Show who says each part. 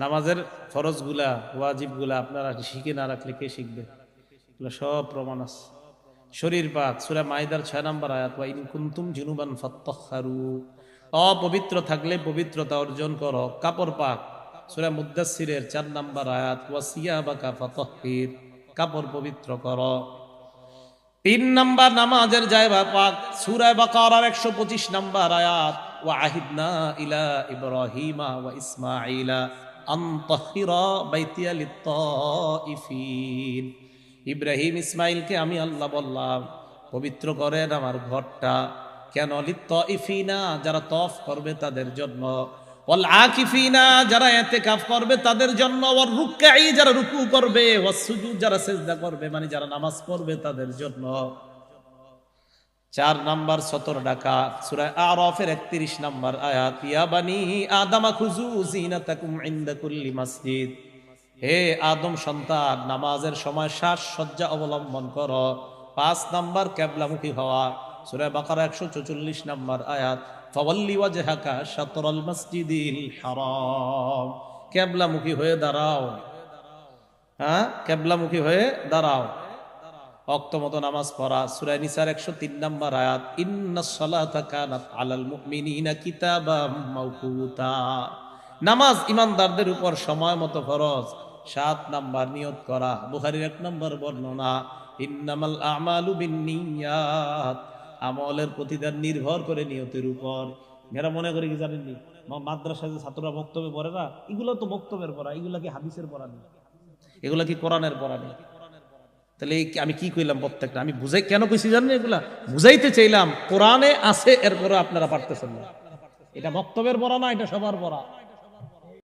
Speaker 1: নামাজের ফরজগুলা ওয়াজিবগুলা আপনারা শিখে না রাখলে কে শিখবে? এগুলো সব প্রমাণ আছে। শরীর পাক সূরা মাইদার 6 নম্বর আয়াত, ওয়া ইন কুনতুম জুনুবান ফাত্তাহহারু, অপবিত্র থাকলে পবিত্রতা অর্জন করো। কাপড় পাক সূরা মুদ্দাসসিরের 4 নম্বর আয়াত, ওয়া সিয়াবাকা ফাতাহহির, কাপড় পবিত্র করো। 3 নম্বর নামাজের জায়গা পাক সূরা বাকারার 125 নম্বর আয়াত, ওয়া আহিদনা ইলা ইব্রাহিমা ওয়া ইসমাঈলা আন তাহহিরা বাইতিয়া লিত্তাইফিন। ইব্রাহিম ইসমাইলকে আমি আল্লাহ বললাম পবিত্র করেন আমার ঘরটা। কেন? লিত্তাইফিনা, যারা তফ করবে তাদের জন্য, ওয়াল আকিফিনা, যারা ইতিকাফ করবে তাদের জন্য, ওয়ার রুকঈ, যারা রুকু করবে, ওয়াস সুজুদ, যারা সিজদা করবে মানে যারা নামাজ পড়বে তাদের জন্য। 4 নাম্বার সতর ডাকা সূরা আরাফের 31 নাম্বার আয়াত, ইয়া বানি আদম খুযু জিনাতাকুম ইনদা কুল্লি মসজিদ, হে আদম সন্তান নামাজের সময় সাজসজ্জা অবলম্বন করো। 5 নাম্বার কিবলামুখী হওয়া সূরা বাকারা 144 নাম্বার আয়াত, ফাওয়াল্লি ওয়াজহাকা শাতরাল মসজিদিল হারাম, কিবলামুখী হয়ে দাঁড়াও। হ্যাঁ, কিবলামুখী হয়ে দাঁড়াও। ওয়াক্ত মতো নামাজ পড়া সূরা নিসার 103 নাম্বার আয়াত, ইন্নাস সালাতা কানাত আলাল মুমিনিনা কিতাবাম মাওকুতা, নামাজ ইমানদারদের উপর সময় মতো ফরজ। 7 নাম্বার নিয়ত করা, বুখারীর 1 নাম্বার বর্ণনা, ইন্নামাল আমালু বিন্নিয়াত, আমলের প্রতিদান নির্ভর করে নিয়তের উপর। এরা মনে করে কি জানেন নি, মাদ্রাসায় যে ছাত্ররা বক্তব্য পড়ে না, এগুলো তো বক্তব্যের পড়া, এগুলা কি হাদিসের পড়া নেই, এগুলা কি কোরআনের পড়া নেই? তাহলে আমি কি কইলাম? প্রত্যেকটা আমি বুঝাই কেন কইছি জানেন? এগুলা বুঝাইতে চাইলাম কোরআনে আছে, এরপরে আপনারা পারতেছেন না। এটা বক্তব্যের পড়া না, এটা সবার পড়া।